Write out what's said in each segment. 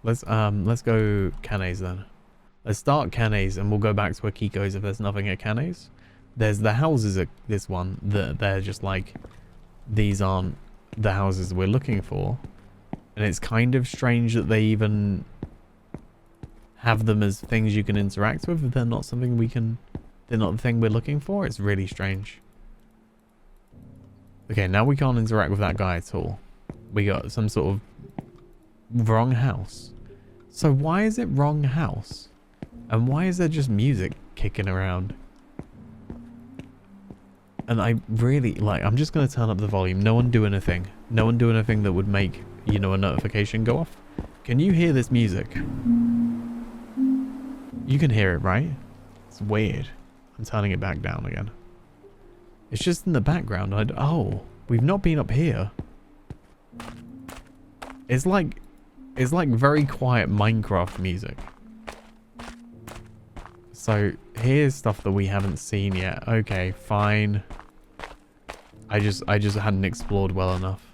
Let's go Cane's then. Let's start Cane's and we'll go back to Akiko's if there's nothing at Cane's. There's the houses at this one that they're just like, these aren't the houses we're looking for. And it's kind of strange that they even have them as things you can interact with if they're not something we can, they're not the thing we're looking for. It's really strange. Okay, now we can't interact with that guy at all. We got some sort of wrong house. So why is it wrong house? And why is there just music kicking around? And I really, like, I'm just going to turn up the volume. No one do anything. No one do anything that would make, you know, a notification go off. Can you hear this music? You can hear it, right? It's weird. I'm turning it back down again. It's just in the background. Oh, we've not been up here. It's like very quiet Minecraft music. So here's stuff that we haven't seen yet. Okay, fine. I just hadn't explored well enough.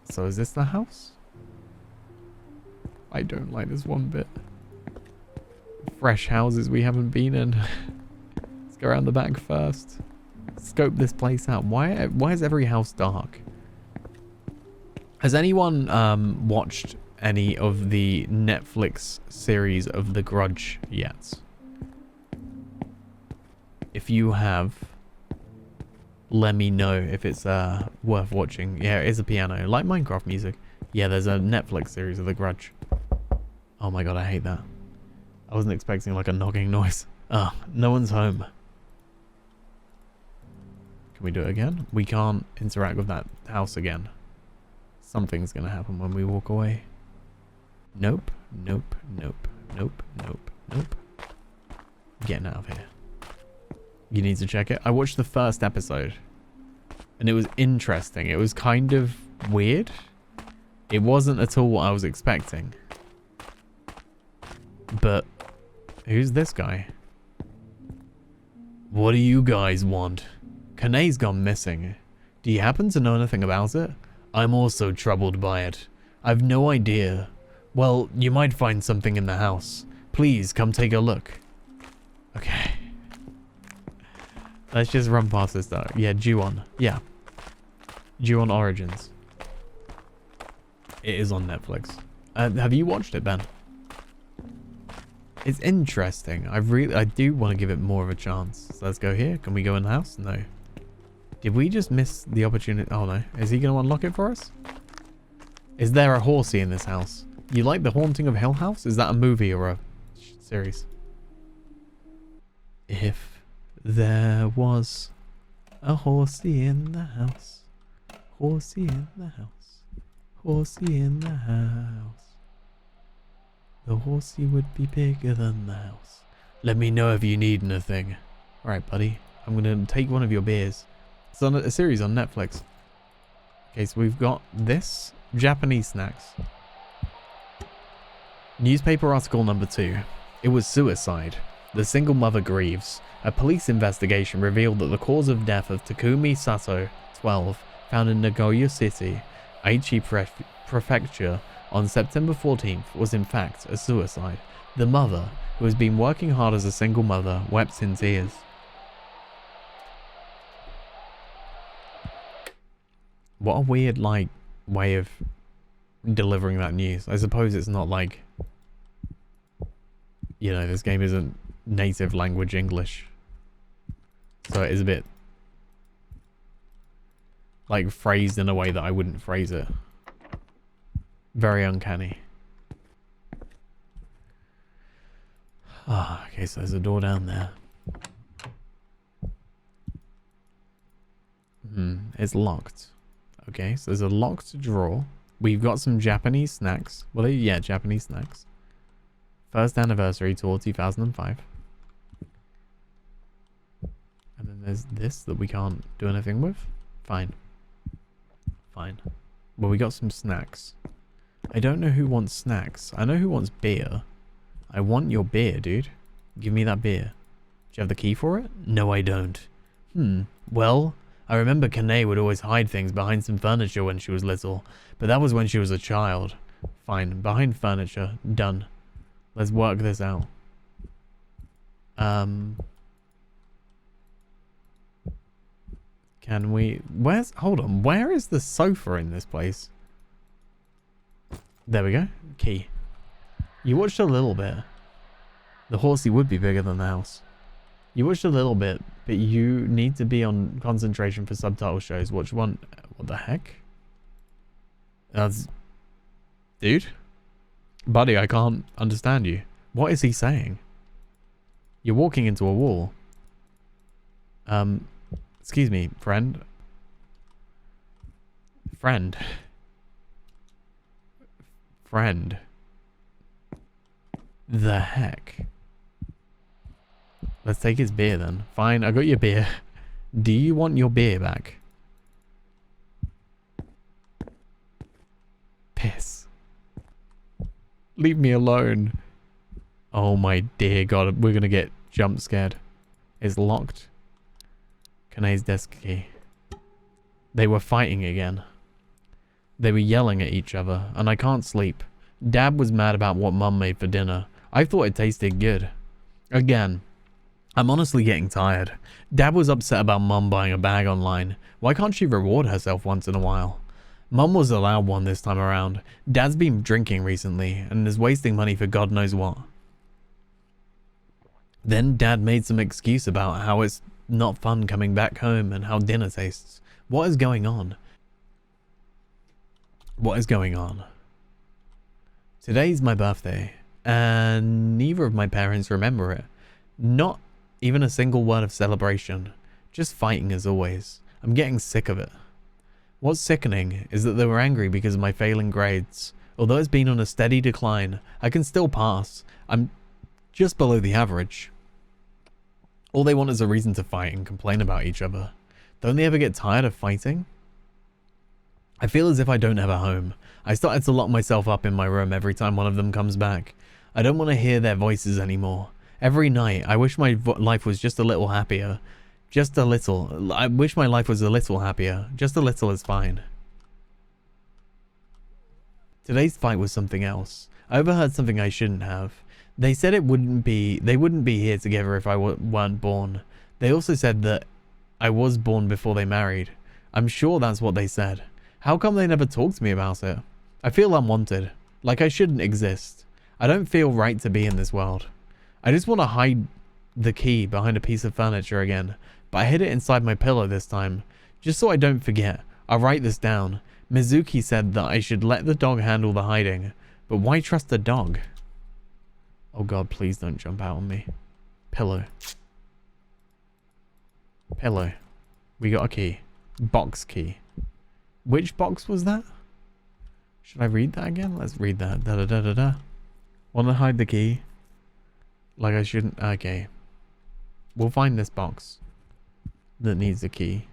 So is this the house? I don't like this one bit. Fresh houses we haven't been in. Let's go around the back first. Scope this place out. Why is every house dark? Has anyone watched any of the Netflix series of The Grudge yet? If you have, let me know if it's worth watching. Yeah, it is a piano, like Minecraft music. Yeah, there's a Netflix series of The Grudge. Oh my god, I hate that. I wasn't expecting like a knocking noise. Ah, no one's home. Can we do it again? We can't interact with that house again. Something's gonna happen when we walk away. Nope, nope, nope, nope, nope, nope. Getting out of here. You need to check it. I watched the first episode and it was interesting. It was kind of weird. It wasn't at all what I was expecting. But who's this guy? What do you guys want? Kane's gone missing. Do you happen to know anything about it? I'm also troubled by it. I've no idea. Well, you might find something in the house. Please come take a look. Okay. Let's just run past this though. Yeah, Ju-on. Yeah. Ju-on Origins. It is on Netflix. Have you watched it, Ben? It's interesting. I do want to give it more of a chance. So let's go here. Can we go in the house? No. Did we just miss the opportunity? Oh no. Is he going to unlock it for us? Is there a horsey in this house? You like The Haunting of Hill House? Is that a movie or a series? If there was a horsey in the house. Horsey in the house. Horsey in the house. The horsey would be bigger than the house. Let me know if you need anything. Alright, buddy. I'm going to take one of your beers. It's on a series on Netflix. Okay, so we've got this. Japanese snacks. Newspaper article number 2. It was suicide. The single mother grieves. A police investigation revealed that the cause of death of Takumi Sato, 12, found in Nagoya City, Aichi Prefecture, on September 14th was in fact a suicide. The mother, who has been working hard as a single mother, wept in tears. What a weird, like, way of delivering that news. I suppose it's not like, you know, this game isn't native language English. So it is a bit, like, phrased in a way that I wouldn't phrase it. Very uncanny. Ah, okay, so there's a door down there. It's locked. Okay, so there's a locked drawer. We've got some Japanese snacks. Well, yeah, Japanese snacks. First anniversary tour 2005. And then there's this that we can't do anything with. Fine. Fine. Well, we got some snacks. I don't know who wants snacks. I know who wants beer. I want your beer, dude. Give me that beer. Do you have the key for it? No, I don't. Well, I remember Kane would always hide things behind some furniture when she was little, but that was when she was a child. Fine. Behind furniture. Done. Let's work this out. Can we... Hold on. Where is the sofa in this place? There we go. Key. You watched a little bit. The horsey would be bigger than the house. You watched a little bit, but you need to be on concentration for subtitle shows. Watch one. What the heck? That's... Dude? Buddy, I can't understand you. What is he saying? You're walking into a wall. Excuse me, friend. Friend. The heck? Let's take his beer then. Fine, I got your beer. Do you want your beer back? Piss. Leave me alone. Oh my dear God, we're gonna get jump scared. It's locked. Kanae's desk key. They were fighting again. They were yelling at each other, and I can't sleep. Dad was mad about what Mum made for dinner. I thought it tasted good. Again, I'm honestly getting tired. Dad was upset about Mum buying a bag online. Why can't she reward herself once in a while? Mum was allowed one this time around. Dad's been drinking recently, and is wasting money for God knows what. Then Dad made some excuse about how it's not fun coming back home and how dinner tastes. What is going on? What is going on? Today's my birthday, and neither of my parents remember it. Not even a single word of celebration. Just fighting as always. I'm getting sick of it. What's sickening is that they were angry because of my failing grades. Although it's been on a steady decline, I can still pass. I'm just below the average. All they want is a reason to fight and complain about each other. Don't they ever get tired of fighting? I feel as if I don't have a home. I started to lock myself up in my room every time one of them comes back. I don't want to hear their voices anymore. Every night, I wish my life was just a little happier. Just a little. I wish my life was a little happier. Just a little is fine. Today's fight was something else. I overheard something I shouldn't have. They said they wouldn't be here together if I weren't born. They also said that I was born before they married. I'm sure that's what they said. How come they never talked to me about it? I feel unwanted. Like I shouldn't exist. I don't feel right to be in this world. I just want to hide the key behind a piece of furniture again. But I hid it inside my pillow this time. Just so I don't forget. I'll write this down. Mizuki said that I should let the dog handle the hiding. But why trust the dog? Oh God, please don't jump out on me. Pillow. Pillow. We got a key. Box key. Which box was that? Should I read that again? Let's read that. Da da da da da. Want to hide the key? Like I shouldn't. Okay. We'll find this box that needs a key.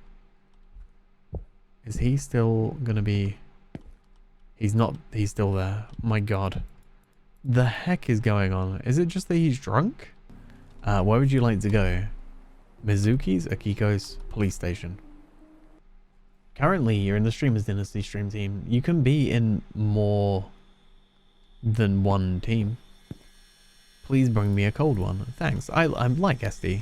Is he still gonna be... He's not. He's still there. My God. The heck is going on? Is it just that he's drunk? Where would you like to go? Mizuki's, Akiko's, police station. Currently, you're in the Streamers Dynasty stream team. You can be in more than one team. Please bring me a cold one. Thanks. I like SD.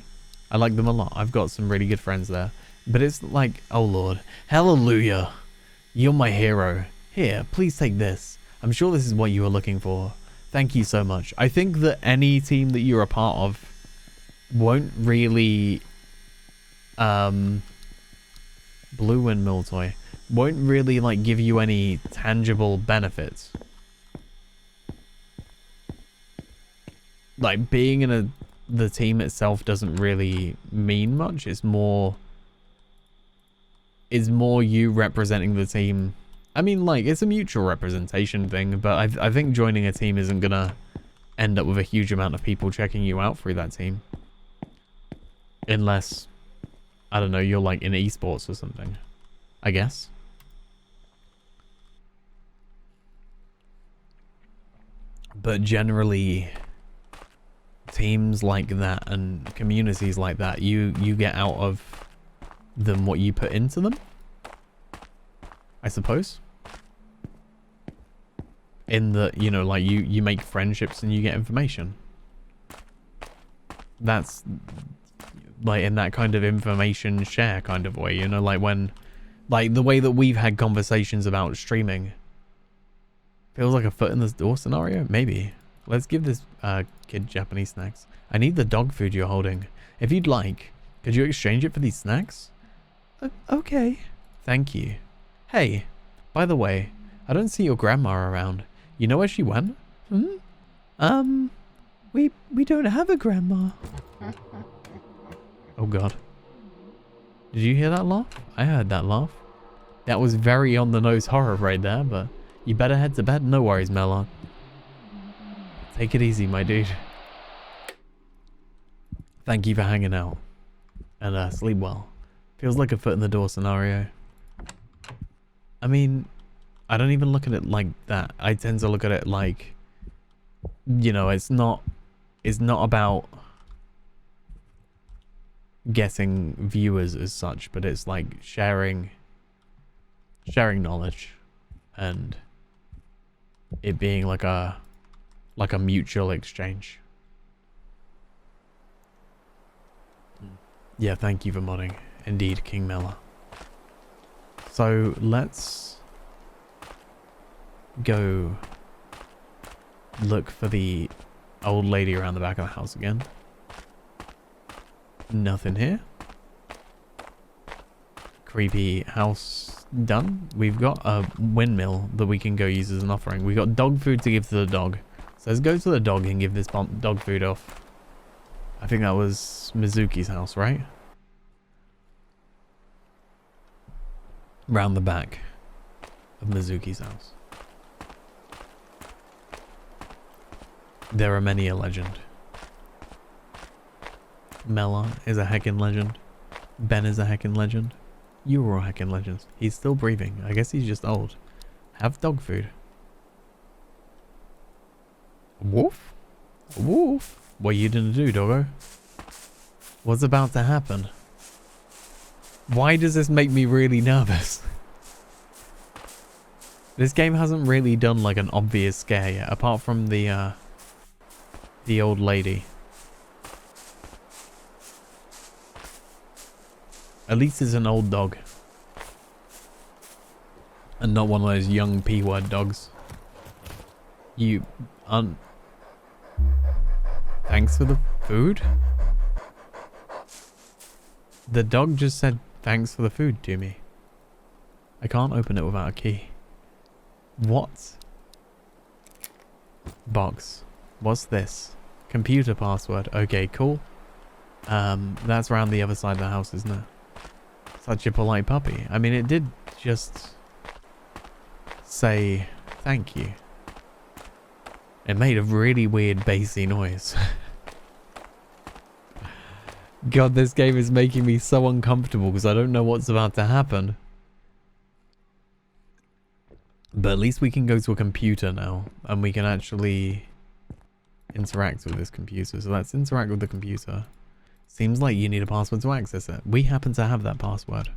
I like them a lot. I've got some really good friends there. But it's like, oh Lord. Hallelujah. You're my hero. Here, please take this. I'm sure this is what you were looking for. Thank you so much. I think that any team that you're a part of won't really... Blue Windmill Toy. Won't really, like, give you any tangible benefits. Like, being in the team itself doesn't really mean much. It's more you representing the team. I mean, like, it's a mutual representation thing, but I think joining a team isn't gonna end up with a huge amount of people checking you out through that team. Unless, I don't know, you're like in esports or something, I guess. But generally, teams like that and communities like that, you get out of them what you put into them, I suppose. in the, you know, like you make friendships and you get information. That's like in that kind of information share kind of way, you know, like when, like the way that we've had conversations about streaming. Feels like a foot in the door scenario? Maybe. Let's give this kid Japanese snacks. I need the dog food you're holding. If you'd like, could you exchange it for these snacks? Okay. Thank you. Hey, by the way, I don't see your grandma around. You know where she went? We don't have a grandma. Oh god. Did you hear that laugh? I heard that laugh. That was very on the nose horror right there, but you better head to bed. No worries, Melon. Take it easy, my dude. Thank you for hanging out. And sleep well. Feels like a foot in the door scenario. I mean, I don't even look at it like that. I tend to look at it like, you know, it's not about getting viewers as such, but it's like sharing knowledge and it being like a mutual exchange. Yeah, thank you for modding. Indeed, King Mela. So let's go look for the old lady around the back of the house again. Nothing here. Creepy house done. We've got a windmill that we can go use as an offering. We've got dog food to give to the dog. So let's go to the dog and give this dog food off. I think that was Mizuki's house, right? Round the back of Mizuki's house. There are many a legend. Mela is a heckin' legend. Ben is a heckin' legend. You are all heckin' legends. He's still breathing. I guess he's just old. Have dog food. Woof? Woof? What are you gonna do, doggo? What's about to happen? Why does this make me really nervous? This game hasn't really done like an obvious scare yet, apart from the old lady. At least it's an old dog. And not one of those young P-word dogs. You aren't... Thanks for the food? The dog just said thanks for the food to me. I can't open it without a key. What? Box. What's this? Computer password. Okay, cool. That's around the other side of the house, isn't it? Such a polite puppy. I mean, it did just say thank you. It made a really weird bassy noise. God, this game is making me so uncomfortable because I don't know what's about to happen. But at least we can go to a computer now and we can actually interact with this computer. So let's interact with the computer. Seems like you need a password to access it. We happen to have that password.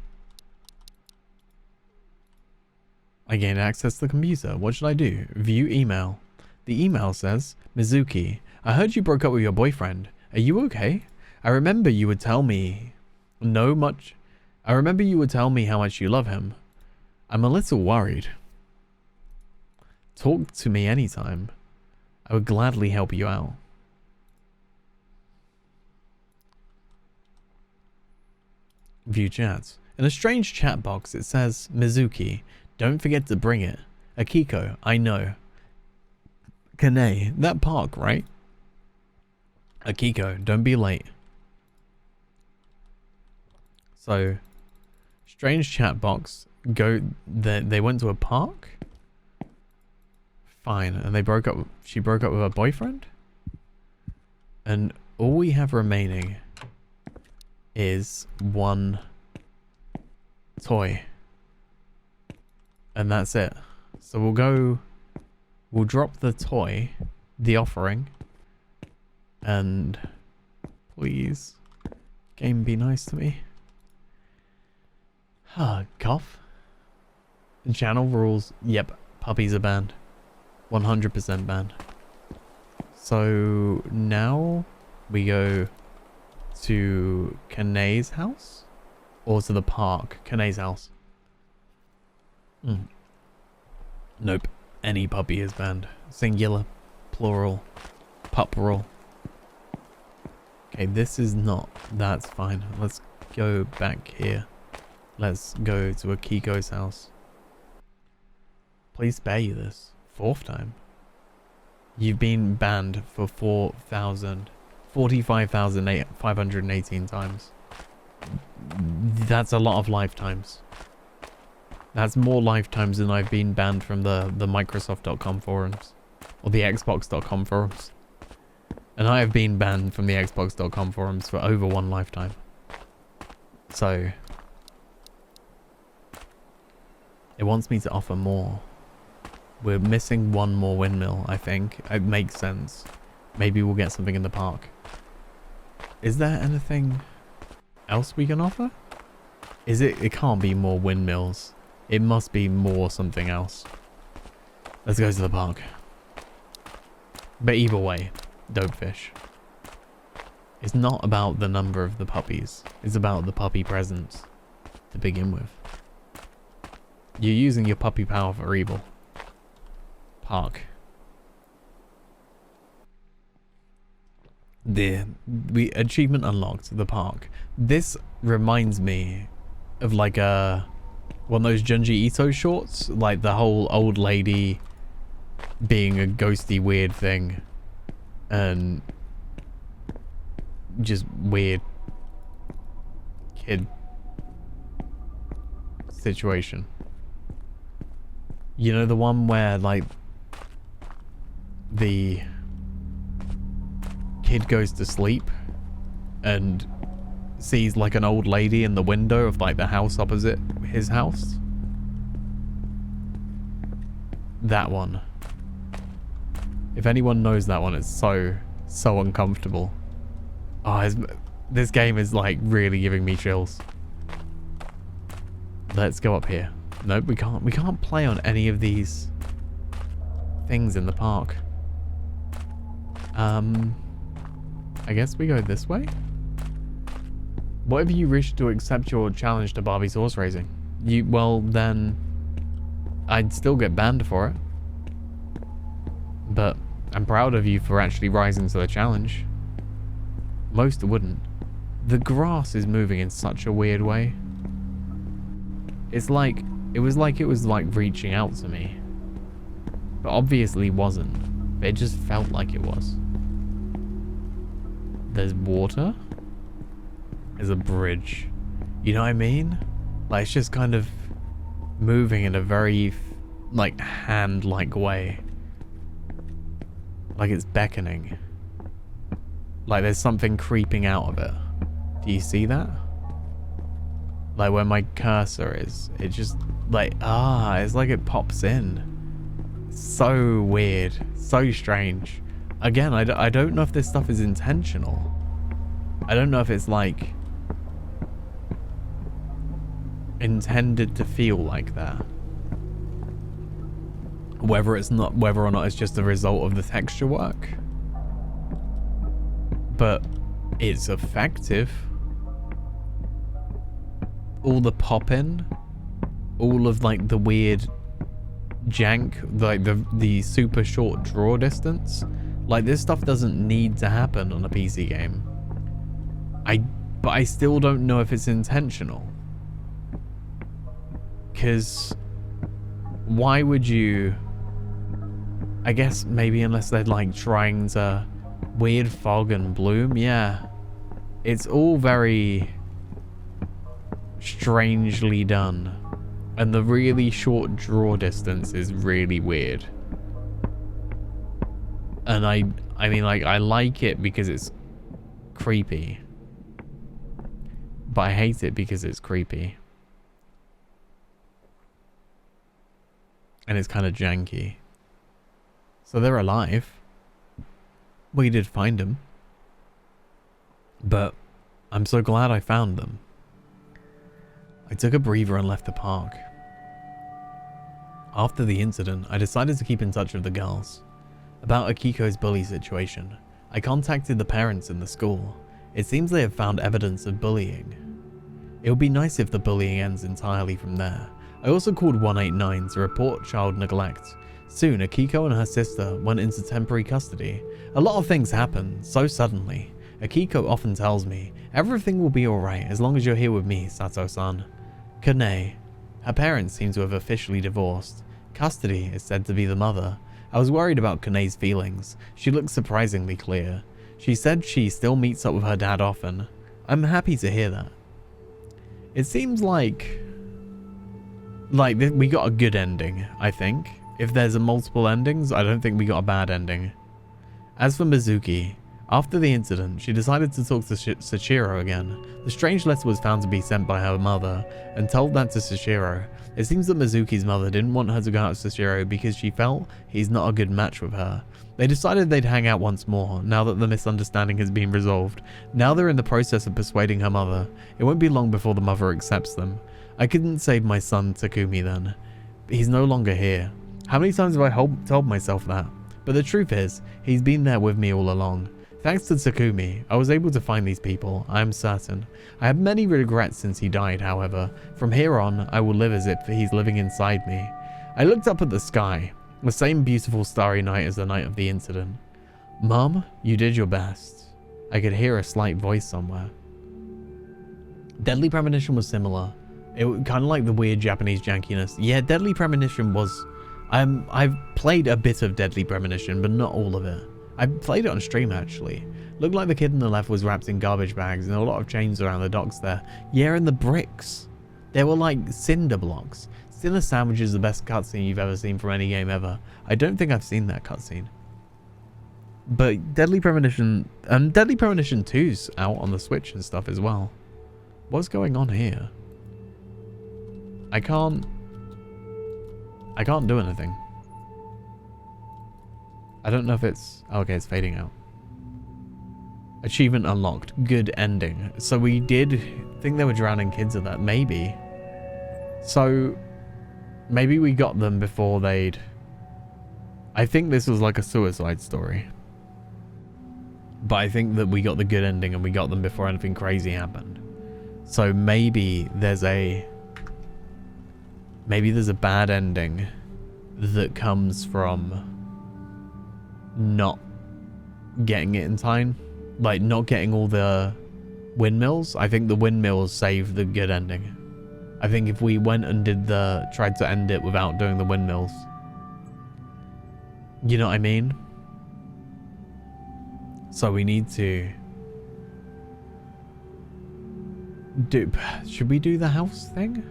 I gained access to the computer. What should I do? View email. The email says, Mizuki, I heard you broke up with your boyfriend. Are you okay? I remember you would tell me how much you love him. I'm a little worried. Talk to me anytime. I would gladly help you out. View chats. In a strange chat box, it says, Mizuki, don't forget to bring it. Akiko, I know. Kane, that park, right? Akiko, don't be late. So, strange chat box. They went to a park? Fine, and they broke up. She broke up with her boyfriend? And all we have remaining is one toy. And that's it. So we'll drop the toy, the offering, and please, game, be nice to me. Cough. Channel rules. Yep, puppies are banned. 100% banned. So now we go to Kanay's house or to the park? Kanay's house. Nope. Any puppy is banned. Singular, plural, pupperal. Okay, this is not. That's fine. Let's go back here. Let's go to Akiko's house. Please spare you this. 4th time. You've been banned for 45,518 times. That's a lot of lifetimes. That's more lifetimes than I've been banned from the Microsoft.com forums. Or the Xbox.com forums. And I have been banned from the Xbox.com forums for over 1 lifetime. So it wants me to offer more. We're missing 1 more windmill, I think. It makes sense. Maybe we'll get something in the park. Is there anything else we can offer? It can't be more windmills. It must be more something else. Let's go to the park. But either way, dope fish. It's not about the number of the puppies. It's about the puppy presence to begin with. You're using your puppy power for evil. Park. Achievement unlocked. The park. This reminds me of like one of those Junji Ito shorts, like the whole old lady being a ghosty weird thing, and just weird kid situation. You know, the one where like the kid goes to sleep and sees like an old lady in the window of like the house opposite his house. That one. If anyone knows that one, it's so uncomfortable. Oh, this game is like really giving me chills. Let's go up here. Nope, we can't play on any of these things in the park. I guess we go this way? What if you wish to accept your challenge to Barbie's horse racing? Well, then I'd still get banned for it. But I'm proud of you for actually rising to the challenge. Most wouldn't. The grass is moving in such a weird way. It was like it was reaching out to me. But obviously wasn't. It just felt like it was. There's water. There's a bridge. You know what I mean? Like, it's just kind of moving in a very like hand-like way. Like it's beckoning. Like there's something creeping out of it. Do you see that? Like where my cursor is, it just like, it's like it pops in. So weird, so strange. Again, I don't know if this stuff is intentional. I don't know if it's like intended to feel like that. Whether or not it's just a result of the texture work. But it's effective. All the pop-in, all of like the weird jank, like the super short draw distance, like this stuff doesn't need to happen on a PC game. But I still don't know if it's intentional. Cause why would you? I guess maybe unless they're like trying to weird fog and bloom, yeah. It's all very strangely done. And the really short draw distance is really weird. And I mean, like, I like it because it's creepy. But I hate it because it's creepy. And it's kind of janky. So they're alive. We did find them. But I'm so glad I found them. I took a breather and left the park. After the incident, I decided to keep in touch with the girls. About Akiko's bully situation, I contacted the parents in the school. It seems they have found evidence of bullying. It would be nice if the bullying ends entirely from there. I also called 189 to report child neglect. Soon, Akiko and her sister went into temporary custody. A lot of things happened so suddenly. Akiko often tells me, everything will be alright as long as you're here with me, Sato-san. Kane. Her parents seem to have officially divorced. Custody is said to be the mother. I was worried about Kane's feelings. She looked surprisingly clear. She said she still meets up with her dad often. I'm happy to hear that. It seems like we got a good ending, I think. If there's a multiple endings, I don't think we got a bad ending. As for Mizuki, after the incident, she decided to talk to Sachiro again. The strange letter was found to be sent by her mother and told that to Sachiro. It seems that Mizuki's mother didn't want her to go out with Sachiro because she felt he's not a good match with her. They decided they'd hang out once more, now that the misunderstanding has been resolved. Now they're in the process of persuading her mother. It won't be long before the mother accepts them. I couldn't save my son Takumi then. He's no longer here. How many times have I told myself that? But the truth is, he's been there with me all along. Thanks to Takumi, I was able to find these people, I am certain. I have many regrets since he died, however. From here on, I will live as if he's living inside me. I looked up at the sky, the same beautiful starry night as the night of the incident. Mom, you did your best. I could hear a slight voice somewhere. Deadly Premonition was similar. It was kind of like the weird Japanese jankiness. Yeah, Deadly Premonition was... I've played a bit of Deadly Premonition, but not all of it. I played it on stream, actually. Looked like the kid on the left was wrapped in garbage bags and a lot of chains around the docks there. Yeah, and the bricks. They were like cinder blocks. Cinder Sandwich is the best cutscene you've ever seen from any game ever. I don't think I've seen that cutscene. But Deadly Premonition... and Deadly Premonition 2's out on the Switch and stuff as well. What's going on here? I can't do anything. I don't know if it's... okay, it's fading out. Achievement unlocked. Good ending. So we did think they were drowning kids at that. Maybe. So maybe we got them before they'd... I think this was like a suicide story. But I think that we got the good ending and we got them before anything crazy happened. So maybe there's a... maybe there's a bad ending that comes from not getting it in time. Like, not getting all the windmills. I think the windmills saved the good ending. I think if we went and tried to end it without doing the windmills. You know what I mean? So we need to... should we do the house thing?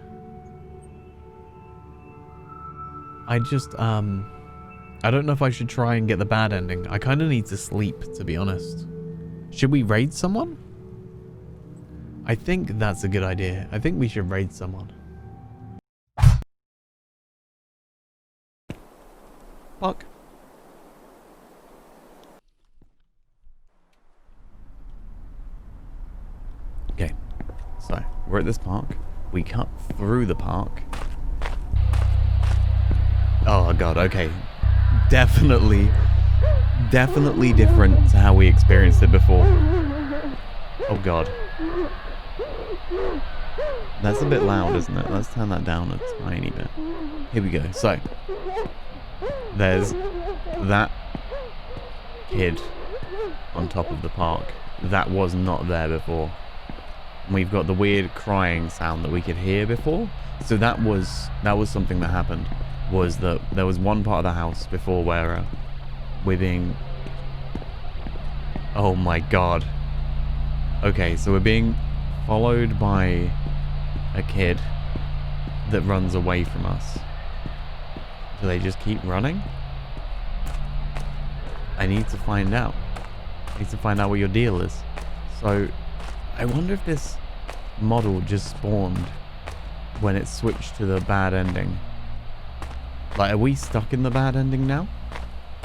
I just, I don't know if I should try and get the bad ending. I kind of need to sleep, to be honest. Should we raid someone? I think that's a good idea. I think we should raid someone. Fuck. Okay. So, we're at this park. We cut through the park. Oh god, okay. Definitely different to how we experienced it before. Oh god. That's a bit loud, isn't it? Let's turn that down a tiny bit. Here we go. So, there's that kid on top of the park. That was not there before. We've got the weird crying sound that we could hear before. So that was something that happened. Was that there was one part of the house before where we're being... oh my god. Okay, so we're being followed by a kid that runs away from us. Do they just keep running? I need to find out. I need to find out what your deal is. So, I wonder if this model just spawned when it switched to the bad ending. Like, are we stuck in the bad ending now?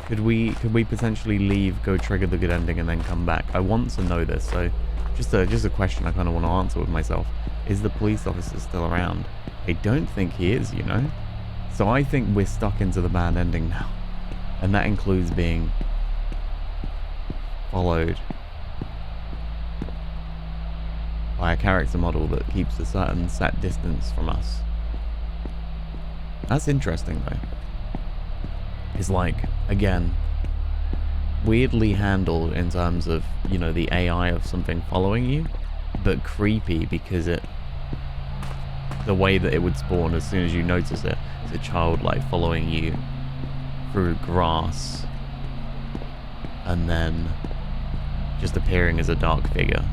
Could we potentially leave, go trigger the good ending, and then come back? I want to know this, so just a question I kind of want to answer with myself. Is the police officer still around? I don't think he is, you know? So I think we're stuck into the bad ending now. And that includes being followed by a character model that keeps a certain set distance from us. That's interesting though. It's like, again, weirdly handled in terms of, you know, the AI of something following you, but creepy because the way that it would spawn as soon as you notice it. It's a child like following you through grass and then just appearing as a dark figure.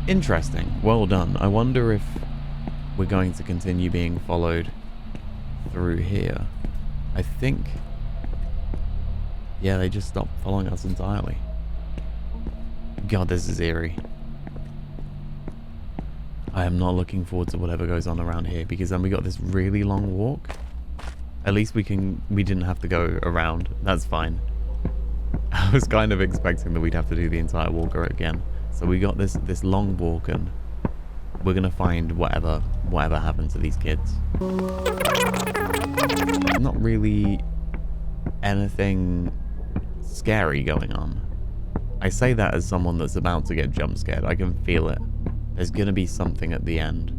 Interesting. Well done. I wonder if we're going to continue being followed through here. I think... yeah, they just stopped following us entirely. God, this is eerie. I am not looking forward to whatever goes on around here, because then we got this really long walk. At least we didn't have to go around. That's fine. I was kind of expecting that we'd have to do the entire walk again. So we got this long walk, and we're gonna find whatever happened to these kids. Not really anything scary going on. I say that as someone that's about to get jump scared. I can feel it. There's gonna be something at the end,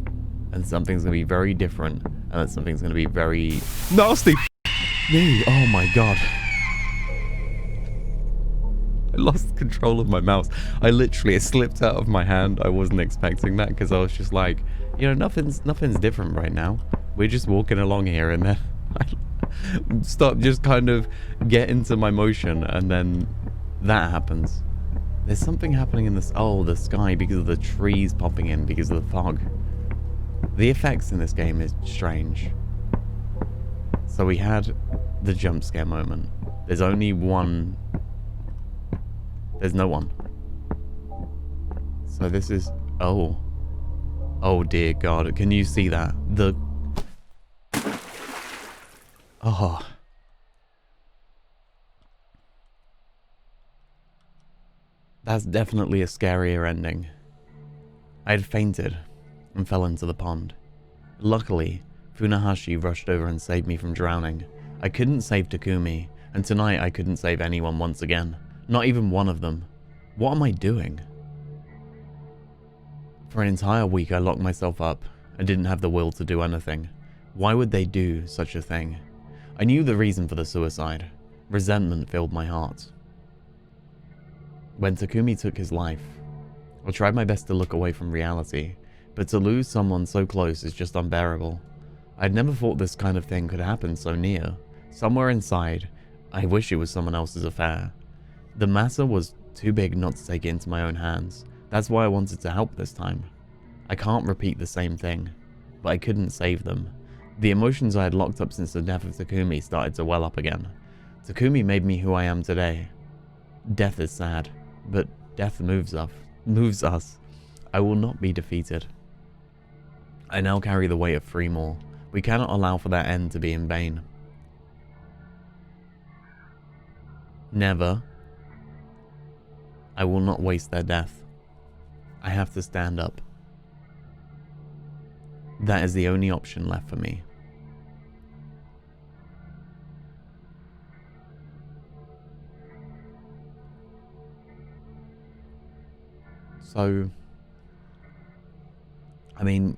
and something's gonna be very different, and that something's gonna be very nasty. Me, oh my god. I lost control of my mouse. It slipped out of my hand. I wasn't expecting that, because I was just like, you know, nothing's different right now. We're just walking along here, and then I stop, just kind of get into my motion, and then that happens. There's something happening in this, oh, the sky, because of the trees popping in, because of the fog. The effects in this game is strange. So we had the jump scare moment. There's only one. There's no one. So this is, oh. Oh dear God, can you see that? Oh. That's definitely a scarier ending. I had fainted and fell into the pond. Luckily, Funahashi rushed over and saved me from drowning. I couldn't save Takumi, and tonight I couldn't save anyone once again. Not even one of them. What am I doing? For an entire week I locked myself up. I didn't have the will to do anything. Why would they do such a thing? I knew the reason for the suicide. Resentment filled my heart. When Takumi took his life, I tried my best to look away from reality, but to lose someone so close is just unbearable. I'd never thought this kind of thing could happen so near. Somewhere inside, I wish it was someone else's affair. The matter was too big not to take it into my own hands. That's why I wanted to help this time. I can't repeat the same thing, but I couldn't save them. The emotions I had locked up since the death of Takumi started to well up again. Takumi made me who I am today. Death is sad, but death moves us. I will not be defeated. I now carry the weight of 3 more. We cannot allow for that end to be in vain. Never. I will not waste their death. I have to stand up. That is the only option left for me. So, I mean,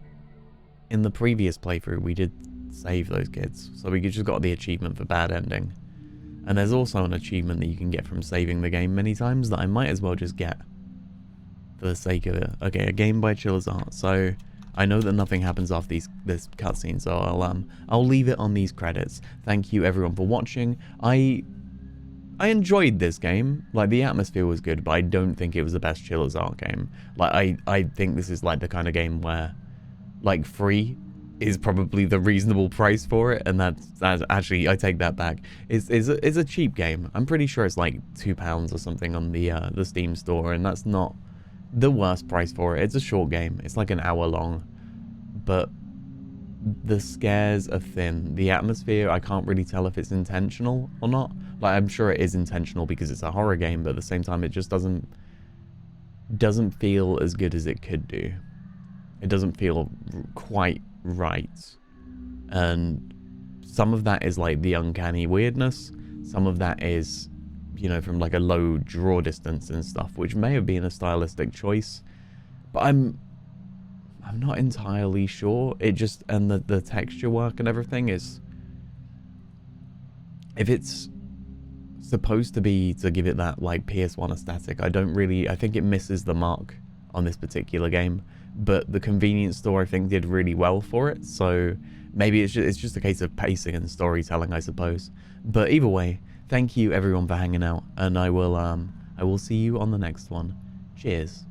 in the previous playthrough we did save those kids, so we just got the achievement for bad ending. And there's also an achievement that you can get from saving the game many times that I might as well just get for the sake of it. Okay, a game by Chiller's Art. So I know that nothing happens after this cutscene, so I'll leave it on these credits. Thank you everyone for watching. I enjoyed this game. Like, the atmosphere was good, but I don't think it was the best Chiller's Art game. Like, I think this is like the kind of game where, like, free is probably the reasonable price for it, and that's actually, I take that back. It's a cheap game. I'm pretty sure it's like £2 or something on the Steam store, and that's not the worst price for it. It's a short game. It's like an hour long, but the scares are thin. The atmosphere, I can't really tell if it's intentional or not. Like, I'm sure it is intentional because it's a horror game, but at the same time, it just doesn't feel as good as it could do. It doesn't feel quite right. And some of that is like the uncanny weirdness. Some of that is, you know, from like a low draw distance and stuff, which may have been a stylistic choice. But I'm not entirely sure. It just, and the texture work and everything is, if it's supposed to be to give it that like PS1 aesthetic, I think it misses the mark on this particular game. But the convenience store, I think, did really well for it. So maybe it's just a case of pacing and storytelling, I suppose. But either way, thank you everyone for hanging out, and I will see you on the next one. Cheers.